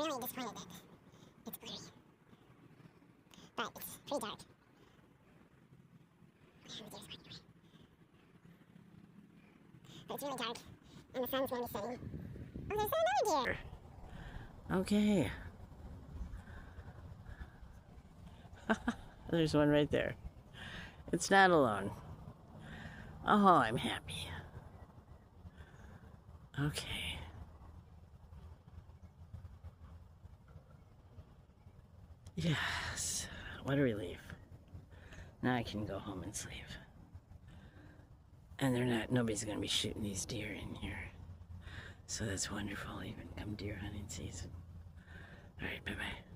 really disappointed that it's blurry. But it's pretty dark. But it's really dark, and the sun's going to be setting. Oh, there's another deer! Okay. There's one right there. It's not alone. Oh, I'm happy. Okay. Yes. What a relief. Now I can go home and sleep. And nobody's gonna be shooting these deer in here. So that's wonderful, even come deer hunting season. All right, bye-bye.